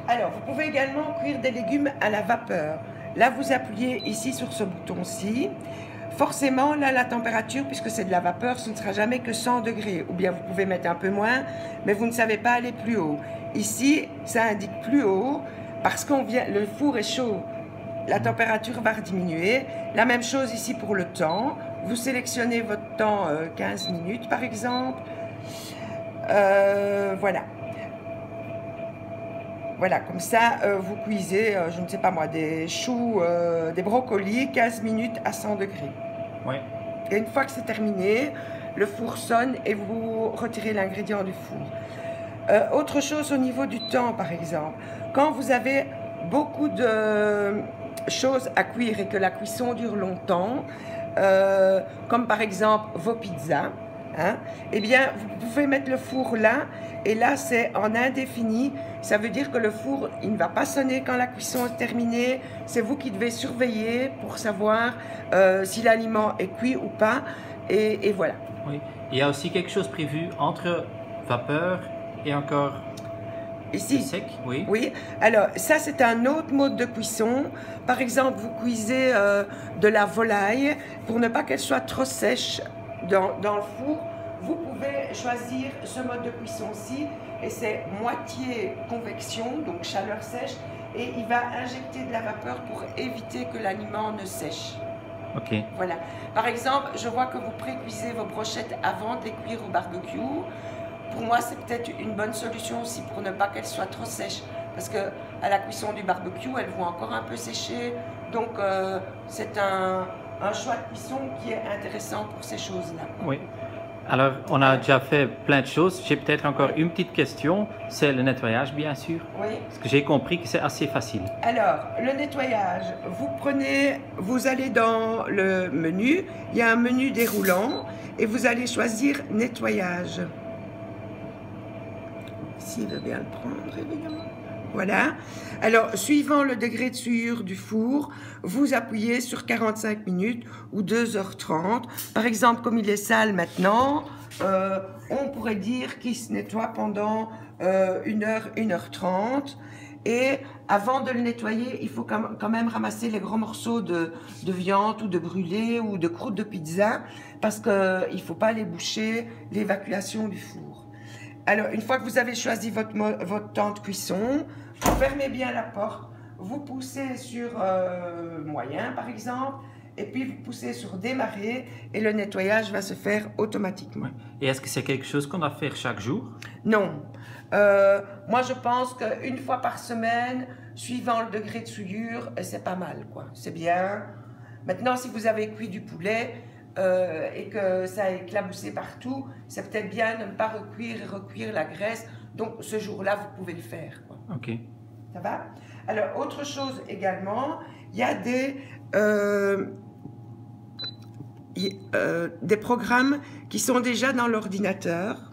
Alors, vous pouvez également cuire des légumes à la vapeur. Là, vous appuyez ici sur ce bouton-ci. Forcément, là, la température, puisque c'est de la vapeur, ce ne sera jamais que 100 degrés. Ou bien vous pouvez mettre un peu moins, mais vous ne savez pas aller plus haut. Ici, ça indique plus haut, parce qu'on vient, le four est chaud. La température va diminuer. La même chose ici pour le temps. Vous sélectionnez votre temps 15 minutes, par exemple. Voilà. Voilà, comme ça, vous cuisez, je ne sais pas moi, des choux, des brocolis, 15 minutes à 100 degrés. Oui. Et une fois que c'est terminé, le four sonne et vous retirez l'ingrédient du four. Autre chose au niveau du temps, par exemple. Quand vous avez beaucoup de choses à cuire et que la cuisson dure longtemps, comme par exemple vos pizzas, hein, eh bien, vous pouvez mettre le four là, et là, c'est en indéfini. Ça veut dire que le four, il ne va pas sonner quand la cuisson est terminée. C'est vous qui devez surveiller pour savoir si l'aliment est cuit ou pas. Et voilà. Oui. Il y a aussi quelque chose prévu entre vapeur et encore Ici, sec, oui. Oui, alors ça c'est un autre mode de cuisson. Par exemple, vous cuisez de la volaille pour ne pas qu'elle soit trop sèche dans le four. Vous pouvez choisir ce mode de cuisson-ci et c'est moitié convection, donc chaleur sèche, et il va injecter de la vapeur pour éviter que l'aliment ne sèche. Ok. Voilà. Par exemple, je vois que vous pré-cuisez vos brochettes avant de les cuire au barbecue. Pour moi, c'est peut-être une bonne solution aussi pour ne pas qu'elles soient trop sèches. Parce que à la cuisson du barbecue, elles vont encore un peu sécher. Donc, c'est un choix de cuisson qui est intéressant pour ces choses-là. Oui. Alors, on a déjà fait plein de choses. J'ai peut-être encore une petite question. C'est le nettoyage, bien sûr. Oui. Parce que j'ai compris que c'est assez facile. Alors, le nettoyage, vous allez dans le menu. Il y a un menu déroulant et vous allez choisir nettoyage. S'il veut bien le prendre, évidemment. Voilà. Alors, suivant le degré de souillure du four, vous appuyez sur 45 minutes ou 2h30. Par exemple, comme il est sale maintenant, on pourrait dire qu'il se nettoie pendant 1h, 1h30. Et avant de le nettoyer, il faut quand même ramasser les gros morceaux de viande ou de brûlé ou de croûte de pizza parce qu'il ne faut pas les boucher, l'évacuation du four. Alors, une fois que vous avez choisi votre temps de cuisson, vous fermez bien la porte, vous poussez sur moyen par exemple, et puis vous poussez sur démarrer et le nettoyage va se faire automatiquement. Et est-ce que c'est quelque chose qu'on doit faire chaque jour? Non. Moi, je pense qu'une fois par semaine, suivant le degré de souillure, c'est pas mal, quoi. C'est bien. Maintenant, si vous avez cuit du poulet et que ça a éclaboussé partout, c'est peut-être bien de ne pas recuire et recuire la graisse. Donc, ce jour-là, vous pouvez le faire, quoi. Ok. Ça va? Alors, autre chose également, il y a des programmes qui sont déjà dans l'ordinateur.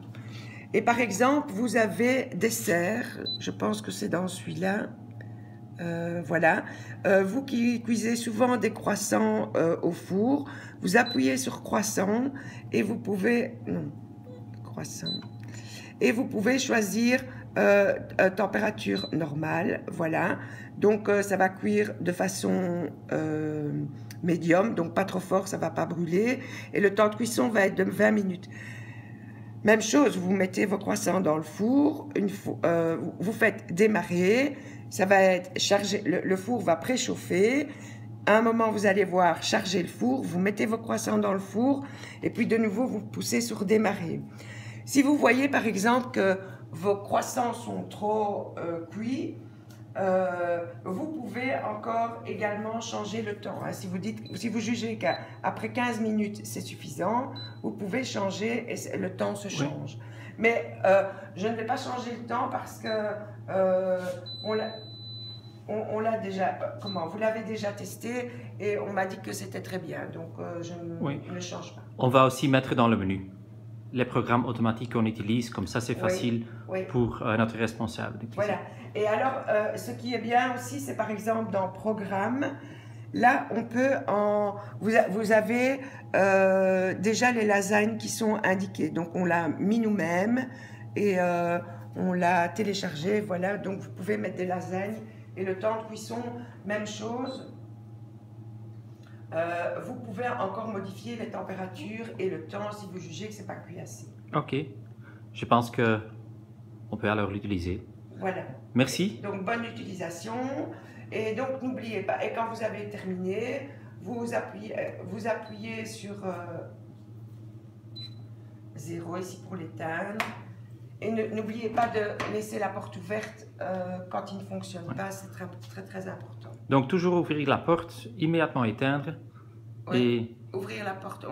Et par exemple, vous avez dessert, je pense que c'est dans celui-là, voilà. Vous qui cuisez souvent des croissants au four, vous appuyez sur croissant et vous pouvez, non, croissant, et vous pouvez choisir température normale, voilà. Donc ça va cuire de façon médium, donc pas trop fort, ça va pas brûler, et le temps de cuisson va être de 20 minutes. Même chose, vous mettez vos croissants dans le four, vous faites démarrer, ça va être chargé, le four va préchauffer. À un moment, vous allez voir charger le four, vous mettez vos croissants dans le four et puis de nouveau, vous poussez sur démarrer. Si vous voyez par exemple que vos croissants sont trop cuits, vous pouvez encore également changer le temps. Hein. Si vous jugez qu'après 15 minutes c'est suffisant, vous pouvez changer et le temps se change. Oui. Mais je ne vais pas changer le temps parce que on l'a déjà, vous l'avez déjà testé et on m'a dit que c'était très bien. Donc je ne change pas. On va aussi mettre dans le menu les programmes automatiques qu'on utilise, comme ça c'est facile pour notre responsable. Voilà. Et alors, ce qui est bien aussi, c'est par exemple dans Programme, là on peut vous avez déjà les lasagnes qui sont indiquées. Donc on l'a mis nous-mêmes et on l'a téléchargé, voilà, donc vous pouvez mettre des lasagnes et le temps de cuisson, même chose. Vous pouvez encore modifier les températures et le temps si vous jugez que c'est pas cuit assez. Ok, je pense que on peut alors l'utiliser. Voilà. Merci. Donc bonne utilisation et donc n'oubliez pas, et quand vous avez terminé, vous appuyez sur 0 ici pour l'éteindre. Et n'oubliez pas de laisser la porte ouverte quand il ne fonctionne pas, c'est très important. Donc toujours ouvrir la porte, immédiatement éteindre. Oui, et ouvrir la porte.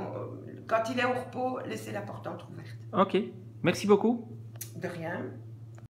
Quand il est au repos, laissez la porte entrouverte. Ok, merci beaucoup. De rien.